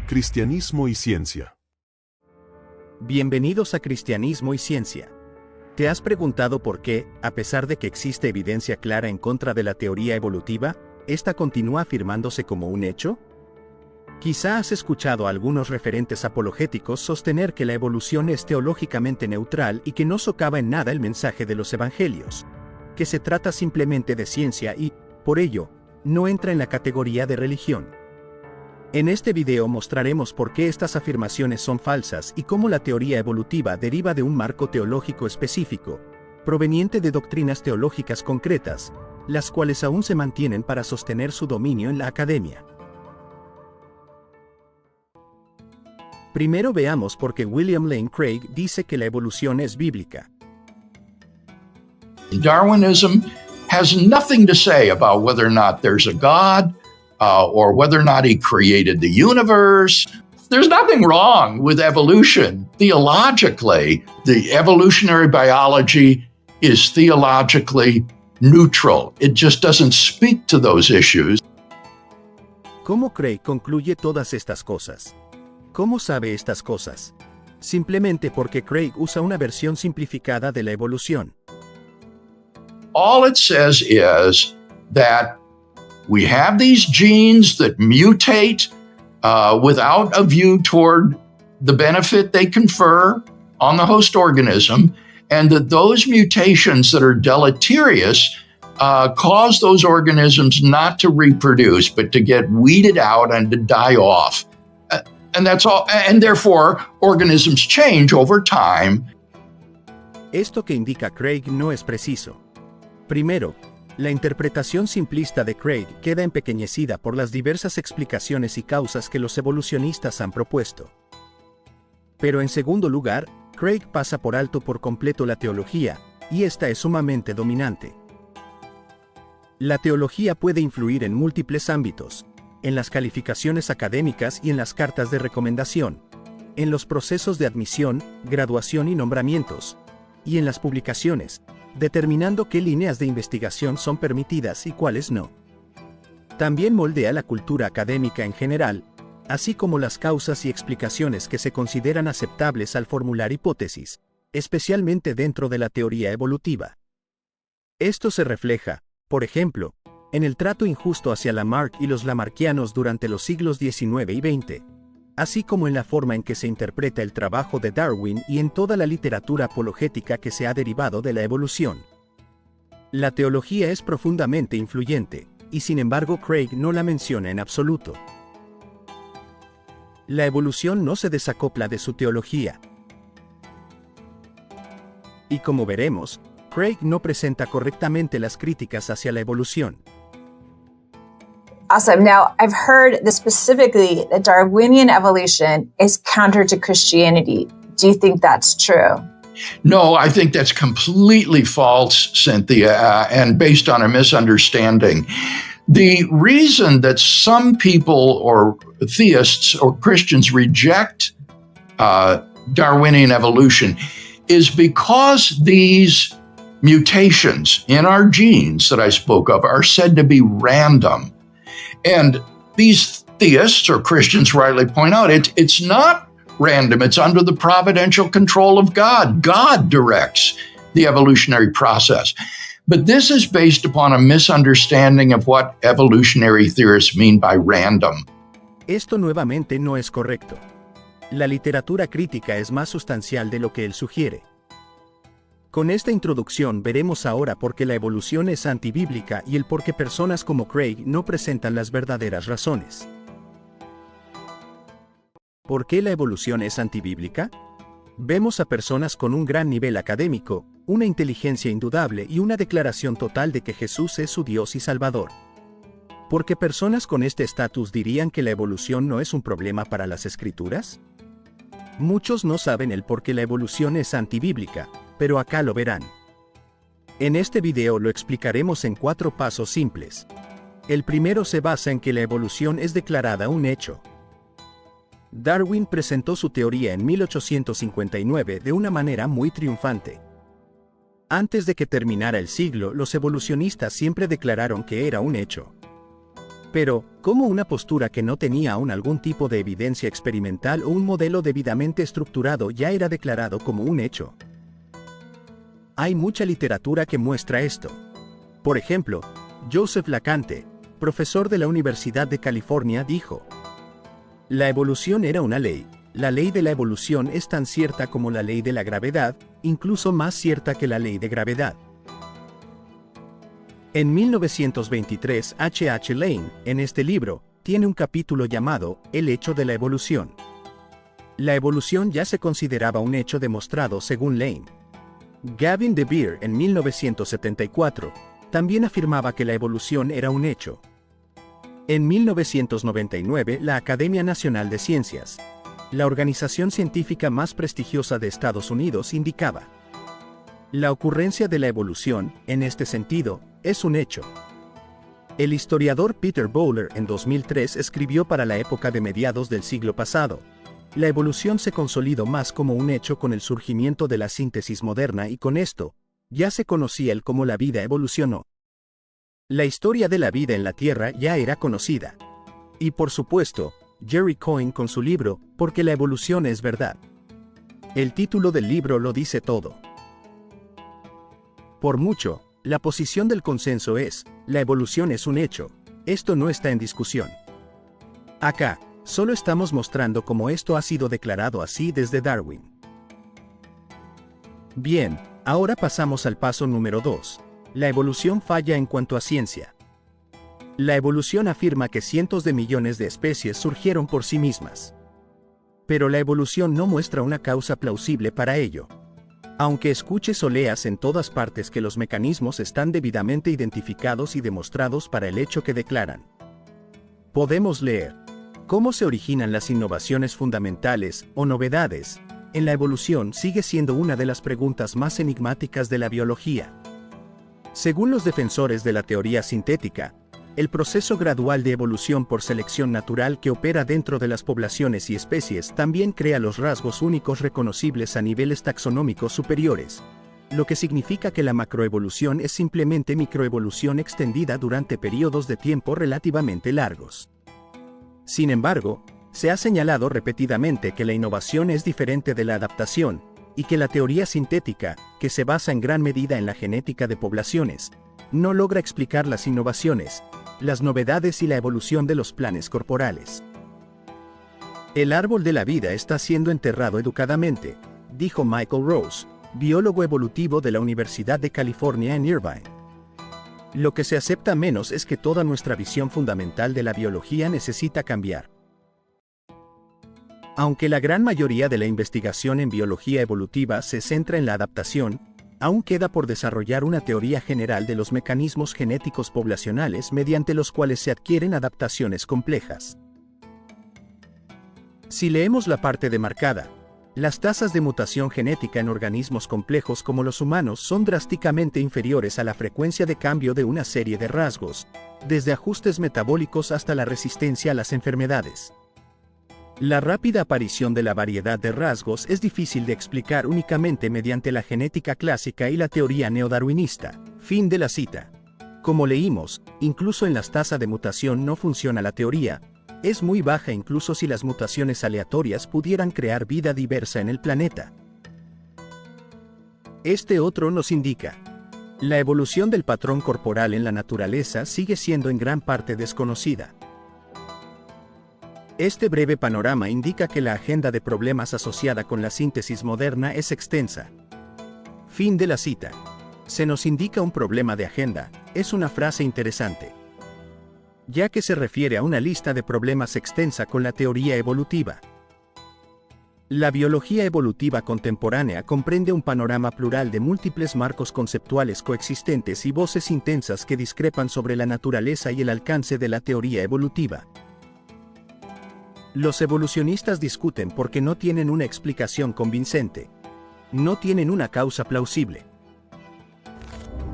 Cristianismo y ciencia. Bienvenidos a Cristianismo y Ciencia. ¿Te has preguntado por qué, a pesar de que existe evidencia clara en contra de la teoría evolutiva, esta continúa afirmándose como un hecho? Quizá has escuchado a algunos referentes apologéticos sostener que la evolución es teológicamente neutral y que no socava en nada el mensaje de los evangelios, que se trata simplemente de ciencia y, por ello, no entra en la categoría de religión. En este video mostraremos por qué estas afirmaciones son falsas y cómo la teoría evolutiva deriva de un marco teológico específico, proveniente de doctrinas teológicas concretas, las cuales aún se mantienen para sostener su dominio en la academia. Primero veamos por qué William Lane Craig dice que la evolución es bíblica. Darwinism has nothing to say about whether or not there's a God, or whether or not he created the universe. There's nothing wrong with evolution. Theologically, the evolutionary biology is theologically neutral. It just doesn't speak to those issues. ¿Cómo Craig concluye todas estas cosas? ¿Cómo sabe estas cosas? Simplemente porque Craig usa una versión simplificada de la evolución. All it says is that we have these genes that mutate without a view toward the benefit they confer on the host organism, and that those mutations that are deleterious cause those organisms not to reproduce, but to get weeded out and to die off. And that's all. And therefore, organisms change over time. Esto que indica Craig no es preciso. Primero, la interpretación simplista de Craig queda empequeñecida por las diversas explicaciones y causas que los evolucionistas han propuesto. Pero en segundo lugar, Craig pasa por alto por completo la teología, y esta es sumamente dominante. La teología puede influir en múltiples ámbitos, en las calificaciones académicas y en las cartas de recomendación, en los procesos de admisión, graduación y nombramientos, y en las publicaciones, determinando qué líneas de investigación son permitidas y cuáles no. También moldea la cultura académica en general, así como las causas y explicaciones que se consideran aceptables al formular hipótesis, especialmente dentro de la teoría evolutiva. Esto se refleja, por ejemplo, en el trato injusto hacia Lamarck y los lamarckianos durante los siglos XIX y XX, así como en la forma en que se interpreta el trabajo de Darwin y en toda la literatura apologética que se ha derivado de la evolución. La teología es profundamente influyente, y sin embargo Craig no la menciona en absoluto. La evolución no se desacopla de su teología. Y como veremos, Craig no presenta correctamente las críticas hacia la evolución. Awesome. Now, I've heard that specifically that Darwinian evolution is counter to Christianity. Do you think that's true? No, I think that's completely false, Cynthia, and based on a misunderstanding. The reason that some people or theists or Christians reject Darwinian evolution is because these mutations in our genes that I spoke of are said to be random. And these theists or Christians rightly point out, it's not random. It's under the providential control of God. God directs the evolutionary process. But this is based upon a misunderstanding of what evolutionary theorists mean by random. Esto nuevamente no es correcto. La literatura crítica es más sustancial de lo que él sugiere. Con esta introducción veremos ahora por qué la evolución es antibíblica y el por qué personas como Craig no presentan las verdaderas razones. ¿Por qué la evolución es antibíblica? Vemos a personas con un gran nivel académico, una inteligencia indudable y una declaración total de que Jesús es su Dios y Salvador. ¿Por qué personas con este estatus dirían que la evolución no es un problema para las Escrituras? Muchos no saben el por qué la evolución es antibíblica, pero acá lo verán. En este video lo explicaremos en 4 pasos simples. El primero se basa en que la evolución es declarada un hecho. Darwin presentó su teoría en 1859 de una manera muy triunfante. Antes de que terminara el siglo, los evolucionistas siempre declararon que era un hecho. Pero, ¿cómo una postura que no tenía aún algún tipo de evidencia experimental o un modelo debidamente estructurado ya era declarado como un hecho? Hay mucha literatura que muestra esto. Por ejemplo, Joseph LeConte, profesor de la Universidad de California, dijo: la evolución era una ley. La ley de la evolución es tan cierta como la ley de la gravedad, incluso más cierta que la ley de gravedad. En 1923, H. Lane, en este libro, tiene un capítulo llamado El hecho de la evolución. La evolución ya se consideraba un hecho demostrado según Lane. Gavin de Beer, en 1974, también afirmaba que la evolución era un hecho. En 1999, la Academia Nacional de Ciencias, la organización científica más prestigiosa de Estados Unidos, indicaba: la ocurrencia de la evolución, en este sentido, es un hecho. El historiador Peter Bowler en 2003 escribió para la época de mediados del siglo pasado: la evolución se consolidó más como un hecho con el surgimiento de la síntesis moderna y con esto, ya se conocía el cómo la vida evolucionó. La historia de la vida en la Tierra ya era conocida. Y por supuesto, Jerry Coyne con su libro, Porque la evolución es verdad. El título del libro lo dice todo. Por mucho, la posición del consenso es: la evolución es un hecho. Esto no está en discusión. Acá, solo estamos mostrando cómo esto ha sido declarado así desde Darwin. Bien, ahora pasamos al paso número 2. La evolución falla en cuanto a ciencia. La evolución afirma que cientos de millones de especies surgieron por sí mismas. Pero la evolución no muestra una causa plausible para ello. Aunque escuches o leas en todas partes que los mecanismos están debidamente identificados y demostrados para el hecho que declaran. Podemos leer: ¿cómo se originan las innovaciones fundamentales, o novedades, en la evolución? Sigue siendo una de las preguntas más enigmáticas de la biología. Según los defensores de la teoría sintética, el proceso gradual de evolución por selección natural que opera dentro de las poblaciones y especies también crea los rasgos únicos reconocibles a niveles taxonómicos superiores, lo que significa que la macroevolución es simplemente microevolución extendida durante periodos de tiempo relativamente largos. Sin embargo, se ha señalado repetidamente que la innovación es diferente de la adaptación, y que la teoría sintética, que se basa en gran medida en la genética de poblaciones, no logra explicar las innovaciones, las novedades y la evolución de los planes corporales. El árbol de la vida está siendo enterrado educadamente, dijo Michael Rose, biólogo evolutivo de la Universidad de California en Irvine. Lo que se acepta menos es que toda nuestra visión fundamental de la biología necesita cambiar. Aunque la gran mayoría de la investigación en biología evolutiva se centra en la adaptación, aún queda por desarrollar una teoría general de los mecanismos genéticos poblacionales mediante los cuales se adquieren adaptaciones complejas. Si leemos la parte demarcada, las tasas de mutación genética en organismos complejos como los humanos son drásticamente inferiores a la frecuencia de cambio de una serie de rasgos, desde ajustes metabólicos hasta la resistencia a las enfermedades. La rápida aparición de la variedad de rasgos es difícil de explicar únicamente mediante la genética clásica y la teoría neodarwinista. Fin de la cita. Como leímos, incluso en las tasas de mutación no funciona la teoría. Es muy baja incluso si las mutaciones aleatorias pudieran crear vida diversa en el planeta. Este otro nos indica: la evolución del patrón corporal en la naturaleza sigue siendo en gran parte desconocida. Este breve panorama indica que la agenda de problemas asociada con la síntesis moderna es extensa. Fin de la cita. Se nos indica un problema de agenda, es una frase interesante, ya que se refiere a una lista de problemas extensa con la teoría evolutiva. La biología evolutiva contemporánea comprende un panorama plural de múltiples marcos conceptuales coexistentes y voces intensas que discrepan sobre la naturaleza y el alcance de la teoría evolutiva. Los evolucionistas discuten porque no tienen una explicación convincente. No tienen una causa plausible.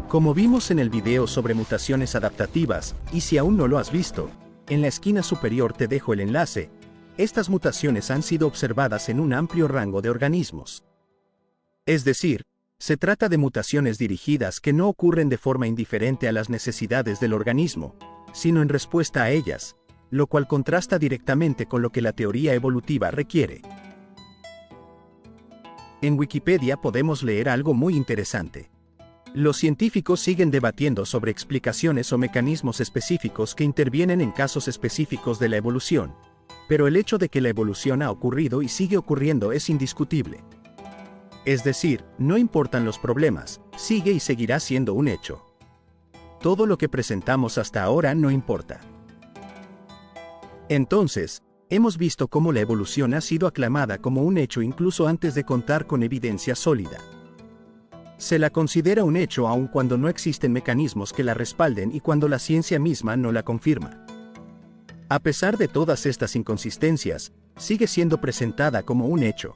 Como vimos en el video sobre mutaciones adaptativas, y si aún no lo has visto, en la esquina superior te dejo el enlace, estas mutaciones han sido observadas en un amplio rango de organismos. Es decir, se trata de mutaciones dirigidas que no ocurren de forma indiferente a las necesidades del organismo, sino en respuesta a ellas, lo cual contrasta directamente con lo que la teoría evolutiva requiere. En Wikipedia podemos leer algo muy interesante. Los científicos siguen debatiendo sobre explicaciones o mecanismos específicos que intervienen en casos específicos de la evolución, pero el hecho de que la evolución ha ocurrido y sigue ocurriendo es indiscutible. Es decir, no importan los problemas, sigue y seguirá siendo un hecho. Todo lo que presentamos hasta ahora no importa. Entonces, hemos visto cómo la evolución ha sido aclamada como un hecho incluso antes de contar con evidencia sólida. Se la considera un hecho aun cuando no existen mecanismos que la respalden y cuando la ciencia misma no la confirma. A pesar de todas estas inconsistencias, sigue siendo presentada como un hecho.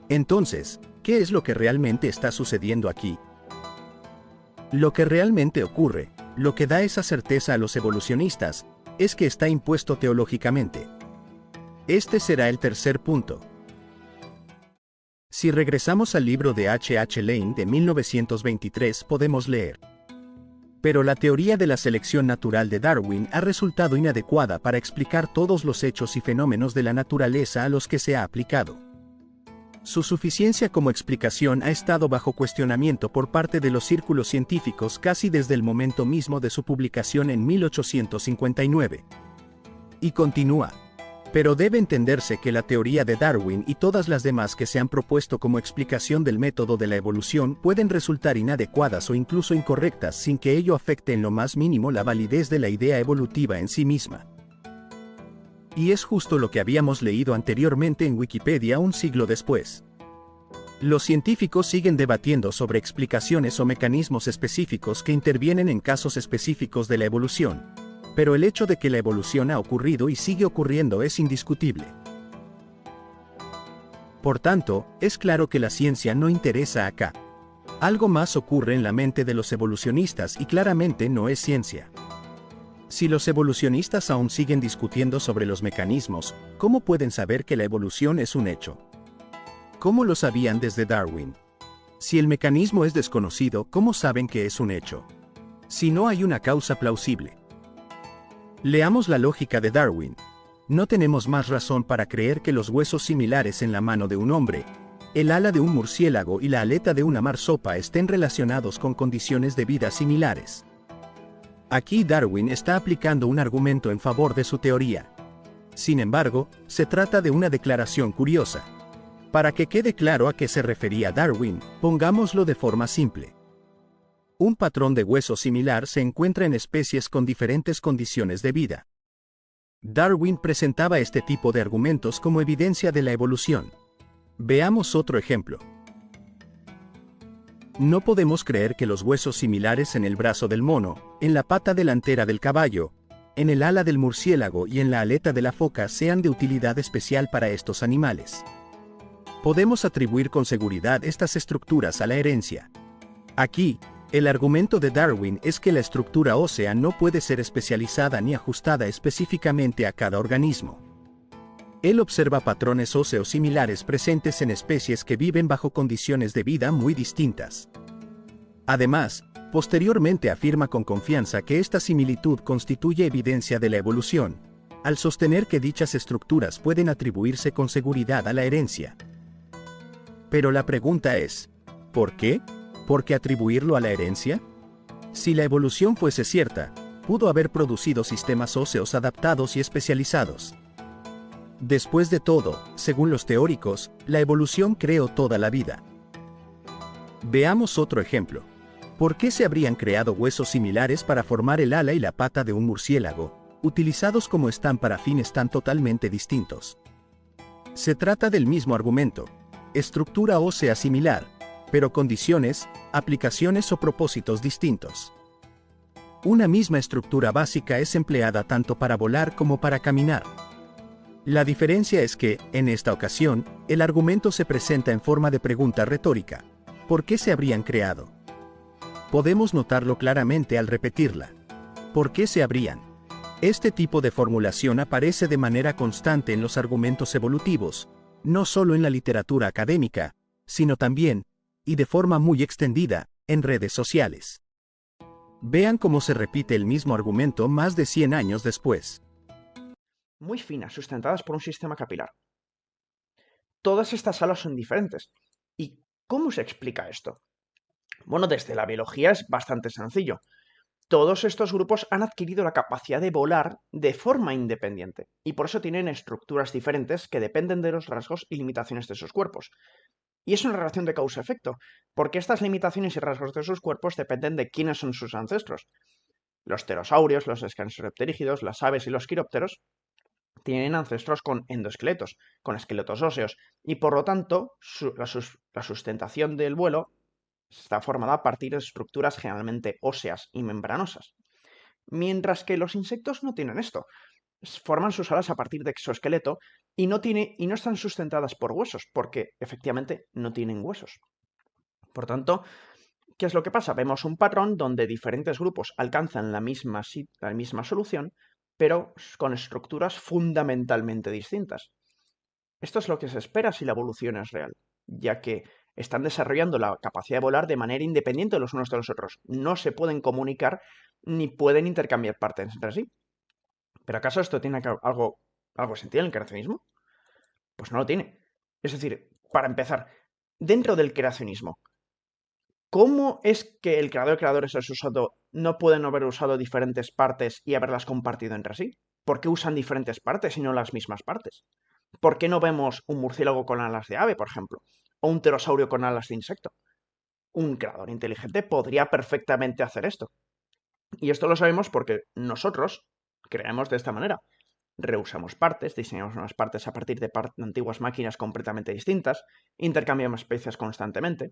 Entonces, ¿qué es lo que realmente está sucediendo aquí? Lo que realmente ocurre, lo que da esa certeza a los evolucionistas, es que está impuesto teológicamente. Este será el tercer punto. Si regresamos al libro de H. Lane de 1923 podemos leer: pero la teoría de la selección natural de Darwin ha resultado inadecuada para explicar todos los hechos y fenómenos de la naturaleza a los que se ha aplicado. Su suficiencia como explicación ha estado bajo cuestionamiento por parte de los círculos científicos casi desde el momento mismo de su publicación en 1859. Y continúa. Pero debe entenderse que la teoría de Darwin y todas las demás que se han propuesto como explicación del método de la evolución pueden resultar inadecuadas o incluso incorrectas sin que ello afecte en lo más mínimo la validez de la idea evolutiva en sí misma. Y es justo lo que habíamos leído anteriormente en Wikipedia un siglo después. Los científicos siguen debatiendo sobre explicaciones o mecanismos específicos que intervienen en casos específicos de la evolución, pero el hecho de que la evolución ha ocurrido y sigue ocurriendo es indiscutible. Por tanto, es claro que la ciencia no interesa acá. Algo más ocurre en la mente de los evolucionistas y claramente no es ciencia. Si los evolucionistas aún siguen discutiendo sobre los mecanismos, ¿cómo pueden saber que la evolución es un hecho? ¿Cómo lo sabían desde Darwin? Si el mecanismo es desconocido, ¿cómo saben que es un hecho? Si no hay una causa plausible. Leamos la lógica de Darwin. No tenemos más razón para creer que los huesos similares en la mano de un hombre, el ala de un murciélago y la aleta de una marsopa estén relacionados con condiciones de vida similares. Aquí Darwin está aplicando un argumento en favor de su teoría. Sin embargo, se trata de una declaración curiosa. Para que quede claro a qué se refería Darwin, pongámoslo de forma simple. Un patrón de hueso similar se encuentra en especies con diferentes condiciones de vida. Darwin presentaba este tipo de argumentos como evidencia de la evolución. Veamos otro ejemplo. No podemos creer que los huesos similares en el brazo del mono, en la pata delantera del caballo, en el ala del murciélago y en la aleta de la foca sean de utilidad especial para estos animales. Podemos atribuir con seguridad estas estructuras a la herencia. Aquí, el argumento de Darwin es que la estructura ósea no puede ser especializada ni ajustada específicamente a cada organismo. Él observa patrones óseos similares presentes en especies que viven bajo condiciones de vida muy distintas. Además, posteriormente afirma con confianza que esta similitud constituye evidencia de la evolución, al sostener que dichas estructuras pueden atribuirse con seguridad a la herencia. Pero la pregunta es, ¿por qué? ¿Por qué atribuirlo a la herencia? Si la evolución fuese cierta, pudo haber producido sistemas óseos adaptados y especializados. Después de todo, según los teóricos, la evolución creó toda la vida. Veamos otro ejemplo. ¿Por qué se habrían creado huesos similares para formar el ala y la pata de un murciélago, utilizados como están para fines tan totalmente distintos? Se trata del mismo argumento, estructura ósea similar, pero condiciones, aplicaciones o propósitos distintos. Una misma estructura básica es empleada tanto para volar como para caminar. La diferencia es que, en esta ocasión, el argumento se presenta en forma de pregunta retórica. ¿Por qué se habrían creado? Podemos notarlo claramente al repetirla. ¿Por qué se habrían? Este tipo de formulación aparece de manera constante en los argumentos evolutivos, no solo en la literatura académica, sino también, y de forma muy extendida, en redes sociales. Vean cómo se repite el mismo argumento más de 100 años después. Muy finas, sustentadas por un sistema capilar. Todas estas alas son diferentes. ¿Y cómo se explica esto? Bueno, desde la biología es bastante sencillo. Todos estos grupos han adquirido la capacidad de volar de forma independiente y por eso tienen estructuras diferentes que dependen de los rasgos y limitaciones de sus cuerpos. Y es una relación de causa-efecto, porque estas limitaciones y rasgos de sus cuerpos dependen de quiénes son sus ancestros. Los pterosaurios, los escanocerapterígidos, las aves y los quirópteros tienen ancestros con endoesqueletos, con esqueletos óseos, y por lo tanto la sustentación del vuelo está formada a partir de estructuras generalmente óseas y membranosas. Mientras que los insectos no tienen esto. Forman sus alas a partir de exoesqueleto y no están sustentadas por huesos, porque efectivamente no tienen huesos. Por tanto, ¿qué es lo que pasa? Vemos un patrón donde diferentes grupos alcanzan la misma solución, pero con estructuras fundamentalmente distintas. Esto es lo que se espera si la evolución es real, ya que están desarrollando la capacidad de volar de manera independiente los unos de los otros. No se pueden comunicar ni pueden intercambiar partes entre sí. ¿Pero acaso esto tiene algo sentido en el creacionismo? Pues no lo tiene. Es decir, para empezar, dentro del creacionismo, ¿cómo es que el creador de creadores no pueden haber usado diferentes partes y haberlas compartido entre sí? ¿Por qué usan diferentes partes y no las mismas partes? ¿Por qué no vemos un murciélago con alas de ave, por ejemplo? ¿O un pterosaurio con alas de insecto? Un creador inteligente podría perfectamente hacer esto. Y esto lo sabemos porque nosotros creamos de esta manera. Reusamos partes, diseñamos nuevas partes a partir de antiguas máquinas completamente distintas, intercambiamos piezas constantemente.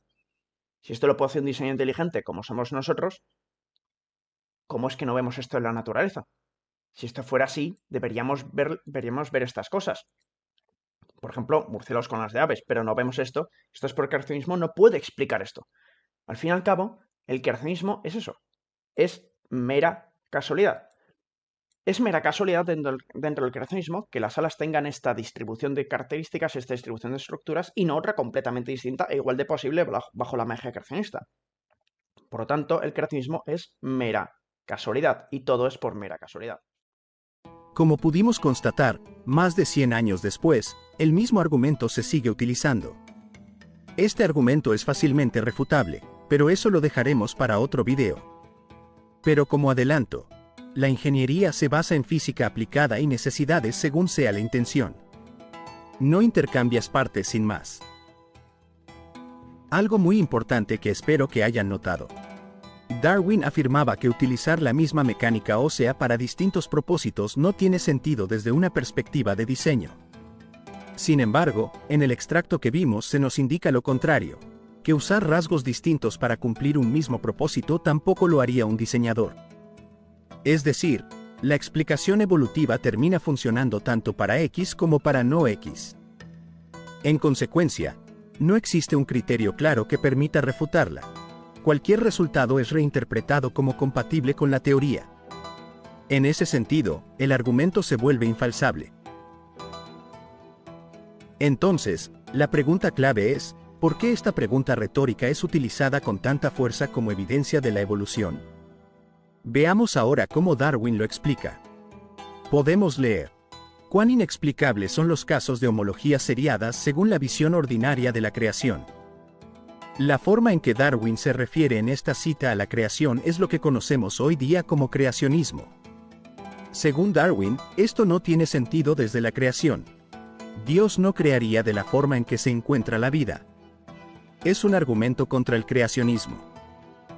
Si esto lo puede hacer un diseño inteligente como somos nosotros, ¿cómo es que no vemos esto en la naturaleza? Si esto fuera así, deberíamos ver estas cosas. Por ejemplo, murciélagos con alas de aves, pero no vemos esto. Esto es porque el creacionismo no puede explicar esto. Al fin y al cabo, el creacionismo es eso. Es mera casualidad. Es mera casualidad dentro del creacionismo que las alas tengan esta distribución de características, esta distribución de estructuras y no otra completamente distinta e igual de posible bajo la magia creacionista. Por lo tanto, el creacionismo es mera casualidad y todo es por mera casualidad. Como pudimos constatar, más de 100 años después, el mismo argumento se sigue utilizando. Este argumento es fácilmente refutable, pero eso lo dejaremos para otro video. Pero como adelanto, la ingeniería se basa en física aplicada y necesidades según sea la intención. No intercambias partes sin más. Algo muy importante que espero que hayan notado. Darwin afirmaba que utilizar la misma mecánica ósea para distintos propósitos no tiene sentido desde una perspectiva de diseño. Sin embargo, en el extracto que vimos se nos indica lo contrario, que usar rasgos distintos para cumplir un mismo propósito tampoco lo haría un diseñador. Es decir, la explicación evolutiva termina funcionando tanto para X como para no X. En consecuencia, no existe un criterio claro que permita refutarla. Cualquier resultado es reinterpretado como compatible con la teoría. En ese sentido, el argumento se vuelve infalsable. Entonces, la pregunta clave es, ¿por qué esta pregunta retórica es utilizada con tanta fuerza como evidencia de la evolución? Veamos ahora cómo Darwin lo explica. Podemos leer: ¿cuán inexplicables son los casos de homologías seriadas según la visión ordinaria de la creación? La forma en que Darwin se refiere en esta cita a la creación es lo que conocemos hoy día como creacionismo. Según Darwin, esto no tiene sentido desde la creación. Dios no crearía de la forma en que se encuentra la vida. Es un argumento contra el creacionismo.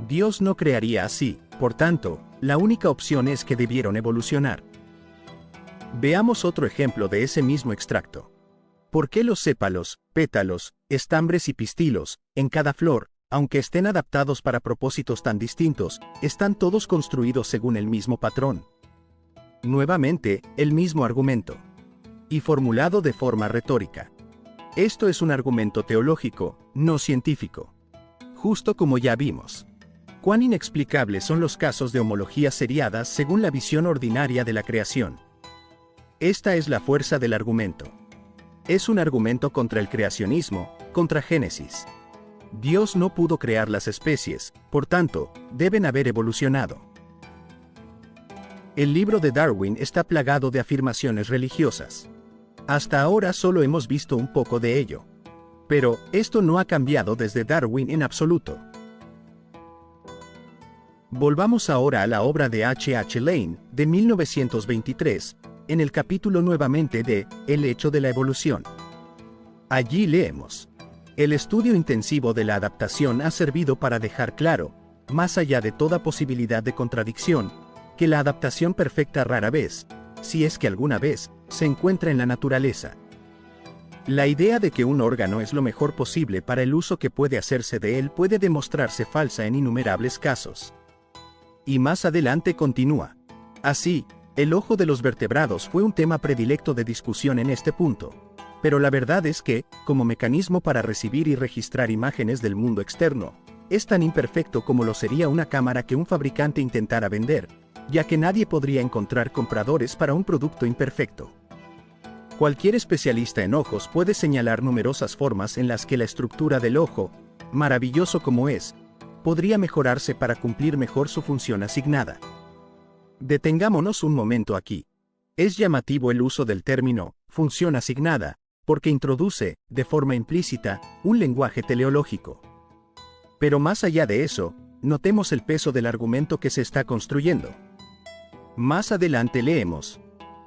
Dios no crearía así, por tanto, la única opción es que debieron evolucionar. Veamos otro ejemplo de ese mismo extracto. ¿Por qué los sépalos, pétalos, estambres y pistilos, en cada flor, aunque estén adaptados para propósitos tan distintos, están todos construidos según el mismo patrón? Nuevamente, el mismo argumento. Y formulado de forma retórica. Esto es un argumento teológico, no científico. Justo como ya vimos. ¿Cuán inexplicables son los casos de homologías seriadas según la visión ordinaria de la creación? Esta es la fuerza del argumento. Es un argumento contra el creacionismo, contra Génesis. Dios no pudo crear las especies, por tanto, deben haber evolucionado. El libro de Darwin está plagado de afirmaciones religiosas. Hasta ahora solo hemos visto un poco de ello. Pero, esto no ha cambiado desde Darwin en absoluto. Volvamos ahora a la obra de H. Lane, de 1923, en el capítulo nuevamente de El hecho de la evolución. Allí leemos: el estudio intensivo de la adaptación ha servido para dejar claro, más allá de toda posibilidad de contradicción, que la adaptación perfecta rara vez, si es que alguna vez, se encuentra en la naturaleza. La idea de que un órgano es lo mejor posible para el uso que puede hacerse de él puede demostrarse falsa en innumerables casos. Y más adelante continúa: así, el ojo de los vertebrados fue un tema predilecto de discusión en este punto. Pero la verdad es que, como mecanismo para recibir y registrar imágenes del mundo externo, es tan imperfecto como lo sería una cámara que un fabricante intentara vender, ya que nadie podría encontrar compradores para un producto imperfecto. Cualquier especialista en ojos puede señalar numerosas formas en las que la estructura del ojo, maravilloso como es, podría mejorarse para cumplir mejor su función asignada. Detengámonos un momento aquí. Es llamativo el uso del término función asignada, porque introduce, de forma implícita, un lenguaje teleológico. Pero más allá de eso, notemos el peso del argumento que se está construyendo. Más adelante leemos: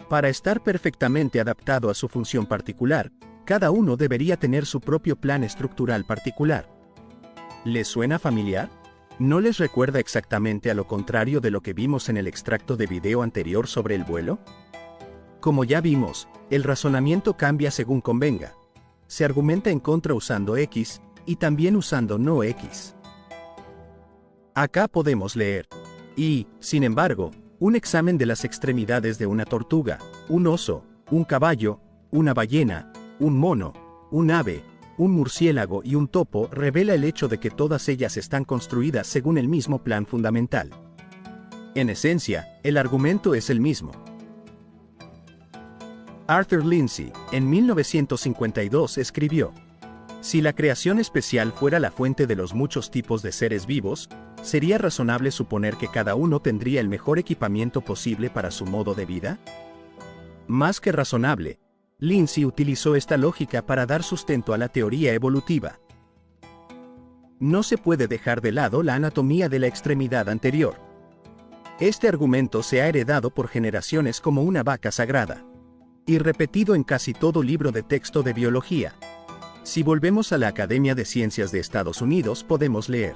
para estar perfectamente adaptado a su función particular, cada uno debería tener su propio plan estructural particular. ¿Les suena familiar? ¿No les recuerda exactamente a lo contrario de lo que vimos en el extracto de video anterior sobre el vuelo? Como ya vimos, el razonamiento cambia según convenga. Se argumenta en contra usando X, y también usando no X. Acá podemos leer: y, sin embargo, un examen de las extremidades de una tortuga, un oso, un caballo, una ballena, un mono, un ave, un murciélago y un topo revela el hecho de que todas ellas están construidas según el mismo plan fundamental. En esencia, el argumento es el mismo. Arthur Lindsay, en 1952, escribió: si la creación especial fuera la fuente de los muchos tipos de seres vivos, ¿sería razonable suponer que cada uno tendría el mejor equipamiento posible para su modo de vida? Más que razonable, Lindsay utilizó esta lógica para dar sustento a la teoría evolutiva. No se puede dejar de lado la anatomía de la extremidad anterior. Este argumento se ha heredado por generaciones como una vaca sagrada, y repetido en casi todo libro de texto de biología. Si volvemos a la Academia de Ciencias de Estados Unidos podemos leer: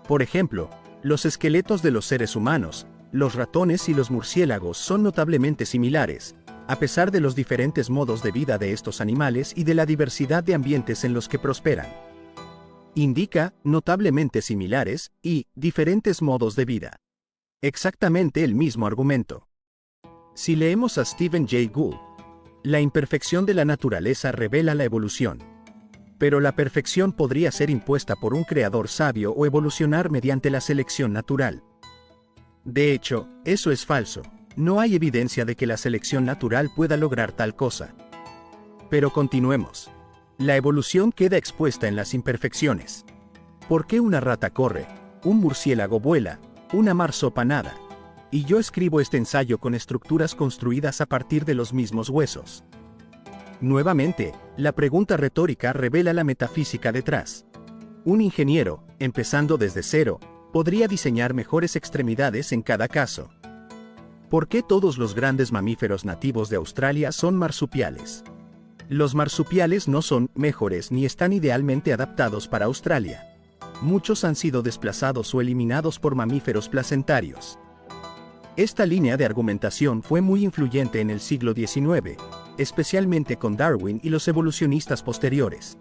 por ejemplo, los esqueletos de los seres humanos, los ratones y los murciélagos son notablemente similares, a pesar de los diferentes modos de vida de estos animales y de la diversidad de ambientes en los que prosperan. Indica, notablemente similares, y, diferentes modos de vida. Exactamente el mismo argumento. Si leemos a Stephen Jay Gould, la imperfección de la naturaleza revela la evolución. Pero la perfección podría ser impuesta por un creador sabio o evolucionar mediante la selección natural. De hecho, eso es falso. No hay evidencia de que la selección natural pueda lograr tal cosa. Pero continuemos. La evolución queda expuesta en las imperfecciones. ¿Por qué una rata corre, un murciélago vuela, una marsopa nada? Y yo escribo este ensayo con estructuras construidas a partir de los mismos huesos. Nuevamente, la pregunta retórica revela la metafísica detrás. Un ingeniero, empezando desde cero, podría diseñar mejores extremidades en cada caso. ¿Por qué todos los grandes mamíferos nativos de Australia son marsupiales? Los marsupiales no son mejores ni están idealmente adaptados para Australia. Muchos han sido desplazados o eliminados por mamíferos placentarios. Esta línea de argumentación fue muy influyente en el siglo XIX, especialmente con Darwin y los evolucionistas posteriores.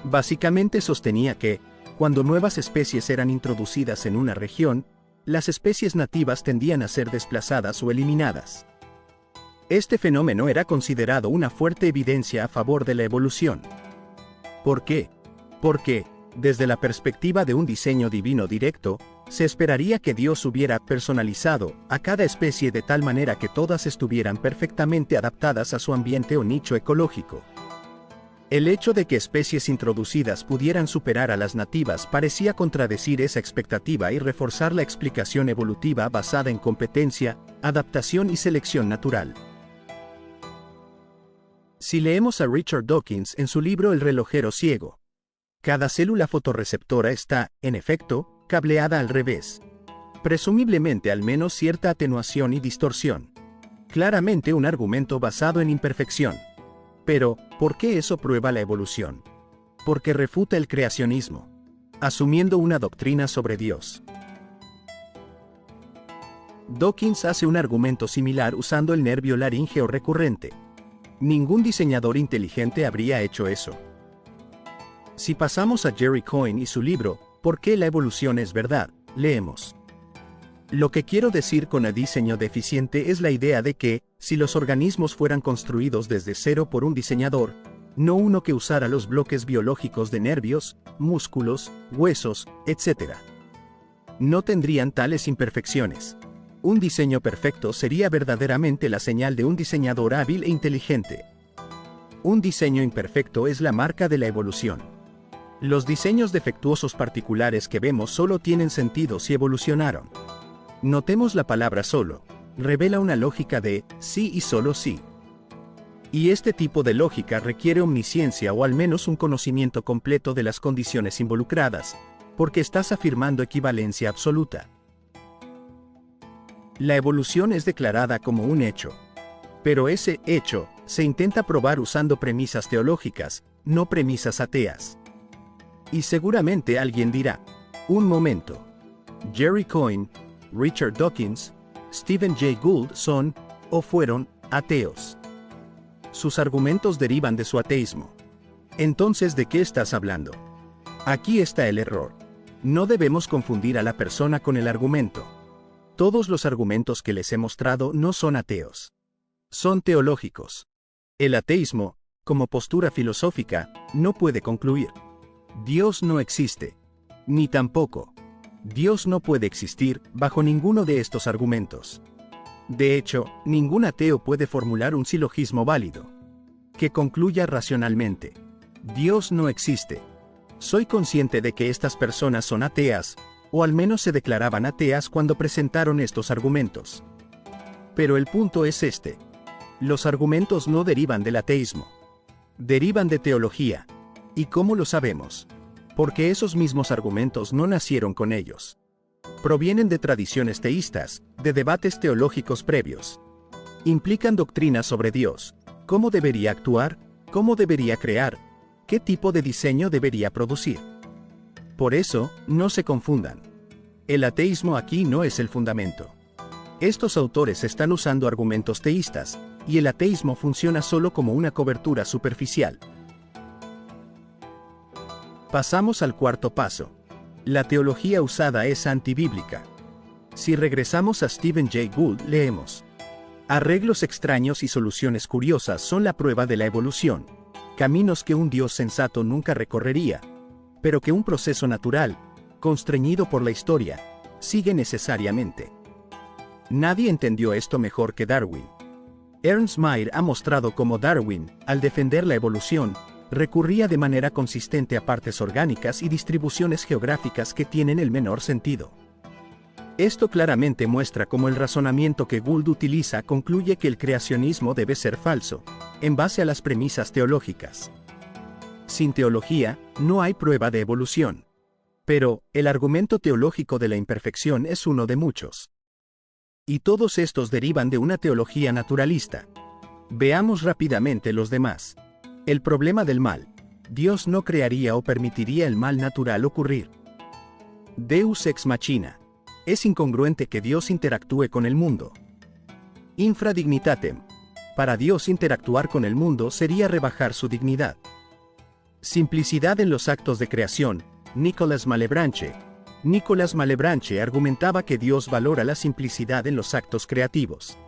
Básicamente sostenía que, cuando nuevas especies eran introducidas en una región, las especies nativas tendían a ser desplazadas o eliminadas. Este fenómeno era considerado una fuerte evidencia a favor de la evolución. ¿Por qué? Porque, desde la perspectiva de un diseño divino directo, se esperaría que Dios hubiera personalizado a cada especie de tal manera que todas estuvieran perfectamente adaptadas a su ambiente o nicho ecológico. El hecho de que especies introducidas pudieran superar a las nativas parecía contradecir esa expectativa y reforzar la explicación evolutiva basada en competencia, adaptación y selección natural. Si leemos a Richard Dawkins en su libro El relojero ciego, cada célula fotorreceptora está, en efecto, cableada al revés. Presumiblemente al menos cierta atenuación y distorsión. Claramente un argumento basado en imperfección. Pero, ¿por qué eso prueba la evolución? Porque refuta el creacionismo, asumiendo una doctrina sobre Dios. Dawkins hace un argumento similar usando el nervio laríngeo recurrente. Ningún diseñador inteligente habría hecho eso. Si pasamos a Jerry Coyne y su libro, ¿Por qué la evolución es verdad?, leemos. Lo que quiero decir con el diseño deficiente es la idea de que, si los organismos fueran construidos desde cero por un diseñador, no uno que usara los bloques biológicos de nervios, músculos, huesos, etc., no tendrían tales imperfecciones. Un diseño perfecto sería verdaderamente la señal de un diseñador hábil e inteligente. Un diseño imperfecto es la marca de la evolución. Los diseños defectuosos particulares que vemos solo tienen sentido si evolucionaron. Notemos la palabra solo, revela una lógica de sí y solo sí. Y este tipo de lógica requiere omnisciencia o al menos un conocimiento completo de las condiciones involucradas, porque estás afirmando equivalencia absoluta. La evolución es declarada como un hecho. Pero ese hecho se intenta probar usando premisas teológicas, no premisas ateas. Y seguramente alguien dirá, un momento. Jerry Coyne, Richard Dawkins, Stephen Jay Gould son, o fueron, ateos. Sus argumentos derivan de su ateísmo. Entonces, ¿de qué estás hablando? Aquí está el error. No debemos confundir a la persona con el argumento. Todos los argumentos que les he mostrado no son ateos. Son teológicos. El ateísmo, como postura filosófica, no puede concluir. Dios no existe. Ni tampoco. Dios no puede existir bajo ninguno de estos argumentos. De hecho, ningún ateo puede formular un silogismo válido que concluya racionalmente. Dios no existe. Soy consciente de que estas personas son ateas, o al menos se declaraban ateas cuando presentaron estos argumentos. Pero el punto es este. Los argumentos no derivan del ateísmo. Derivan de teología. ¿Y cómo lo sabemos? Porque esos mismos argumentos no nacieron con ellos. Provienen de tradiciones teístas, de debates teológicos previos. Implican doctrinas sobre Dios, cómo debería actuar, cómo debería crear, qué tipo de diseño debería producir. Por eso, no se confundan. El ateísmo aquí no es el fundamento. Estos autores están usando argumentos teístas, y el ateísmo funciona solo como una cobertura superficial. Pasamos al cuarto paso. La teología usada es antibíblica. Si regresamos a Stephen Jay Gould, leemos: arreglos extraños y soluciones curiosas son la prueba de la evolución, caminos que un Dios sensato nunca recorrería, pero que un proceso natural, constreñido por la historia, sigue necesariamente. Nadie entendió esto mejor que Darwin. Ernst Mayr ha mostrado cómo Darwin, al defender la evolución, recurría de manera consistente a partes orgánicas y distribuciones geográficas que tienen el menor sentido. Esto claramente muestra cómo el razonamiento que Gould utiliza concluye que el creacionismo debe ser falso, en base a las premisas teológicas. Sin teología, no hay prueba de evolución. Pero, el argumento teológico de la imperfección es uno de muchos. Y todos estos derivan de una teología naturalista. Veamos rápidamente los demás. El problema del mal. Dios no crearía o permitiría el mal natural ocurrir. Deus ex machina. Es incongruente que Dios interactúe con el mundo. Infra dignitatem. Para Dios interactuar con el mundo sería rebajar su dignidad. Simplicidad en los actos de creación. Nicolas Malebranche. Nicolas Malebranche argumentaba que Dios valora la simplicidad en los actos creativos.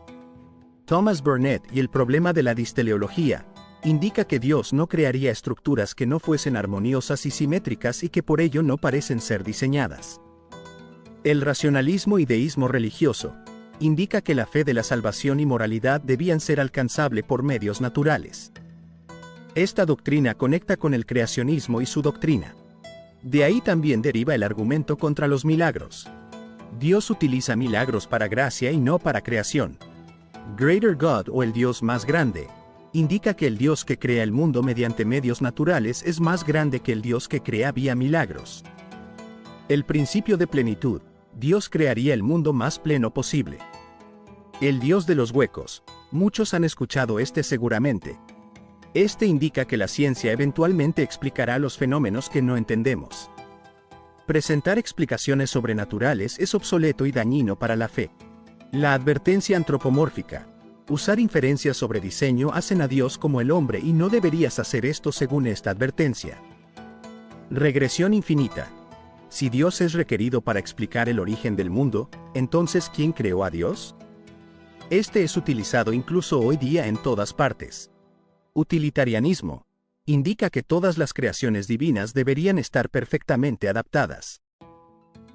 Thomas Burnett y el problema de la disteleología. Indica que Dios no crearía estructuras que no fuesen armoniosas y simétricas y que por ello no parecen ser diseñadas. El racionalismo y deísmo religioso indica que la fe de la salvación y moralidad debían ser alcanzable por medios naturales. Esta doctrina conecta con el creacionismo y su doctrina. De ahí también deriva el argumento contra los milagros. Dios utiliza milagros para gracia y no para creación. Greater God, o el Dios más grande, indica que el Dios que crea el mundo mediante medios naturales es más grande que el Dios que crea vía milagros. El principio de plenitud: Dios crearía el mundo más pleno posible. El Dios de los huecos: muchos han escuchado este seguramente. Este indica que la ciencia eventualmente explicará los fenómenos que no entendemos. Presentar explicaciones sobrenaturales es obsoleto y dañino para la fe. La advertencia antropomórfica: usar inferencias sobre diseño hacen a Dios como el hombre y no deberías hacer esto según esta advertencia. Regresión infinita: si Dios es requerido para explicar el origen del mundo, entonces ¿quién creó a Dios? Este es utilizado incluso hoy día en todas partes. Utilitarianismo: indica que todas las creaciones divinas deberían estar perfectamente adaptadas.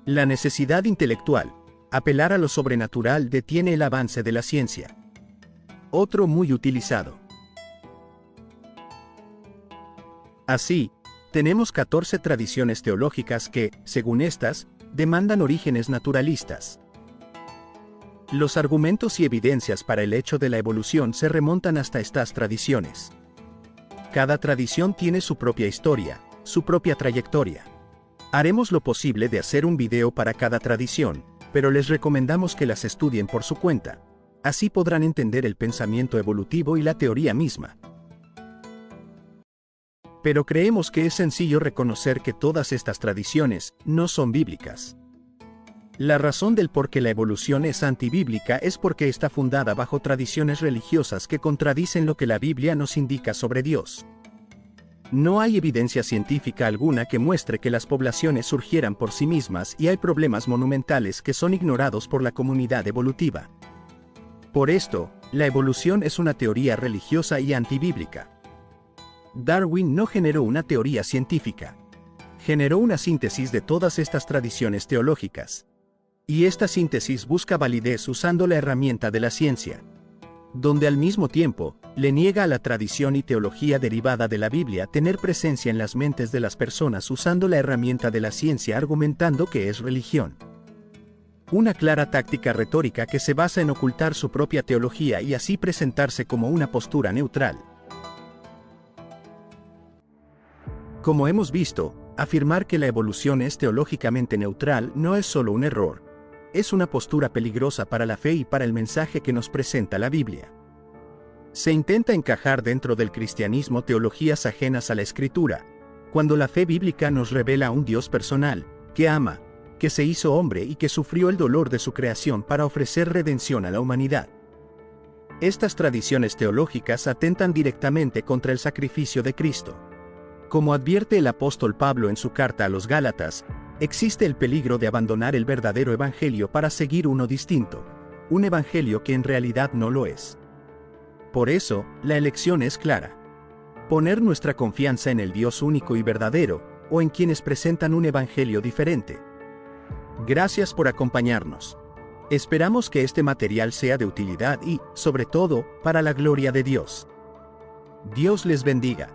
La necesidad intelectual: apelar a lo sobrenatural detiene el avance de la ciencia. Otro muy utilizado. Así, tenemos 14 tradiciones teológicas que, según estas, demandan orígenes naturalistas. Los argumentos y evidencias para el hecho de la evolución se remontan hasta estas tradiciones. Cada tradición tiene su propia historia, su propia trayectoria. Haremos lo posible de hacer un video para cada tradición, pero les recomendamos que las estudien por su cuenta. Así podrán entender el pensamiento evolutivo y la teoría misma. Pero creemos que es sencillo reconocer que todas estas tradiciones no son bíblicas. La razón del por qué la evolución es antibíblica es porque está fundada bajo tradiciones religiosas que contradicen lo que la Biblia nos indica sobre Dios. No hay evidencia científica alguna que muestre que las poblaciones surgieran por sí mismas y hay problemas monumentales que son ignorados por la comunidad evolutiva. Por esto, la evolución es una teoría religiosa y antibíblica. Darwin no generó una teoría científica. Generó una síntesis de todas estas tradiciones teológicas. Y esta síntesis busca validez usando la herramienta de la ciencia, donde al mismo tiempo, le niega a la tradición y teología derivada de la Biblia tener presencia en las mentes de las personas usando la herramienta de la ciencia argumentando que es religión. Una clara táctica retórica que se basa en ocultar su propia teología y así presentarse como una postura neutral. Como hemos visto, afirmar que la evolución es teológicamente neutral no es solo un error. Es una postura peligrosa para la fe y para el mensaje que nos presenta la Biblia. Se intenta encajar dentro del cristianismo teologías ajenas a la Escritura, cuando la fe bíblica nos revela a un Dios personal, que ama, que se hizo hombre y que sufrió el dolor de su creación para ofrecer redención a la humanidad. Estas tradiciones teológicas atentan directamente contra el sacrificio de Cristo. Como advierte el apóstol Pablo en su carta a los Gálatas, existe el peligro de abandonar el verdadero evangelio para seguir uno distinto, un evangelio que en realidad no lo es. Por eso, la elección es clara. Poner nuestra confianza en el Dios único y verdadero, o en quienes presentan un evangelio diferente. Gracias por acompañarnos. Esperamos que este material sea de utilidad y, sobre todo, para la gloria de Dios. Dios les bendiga.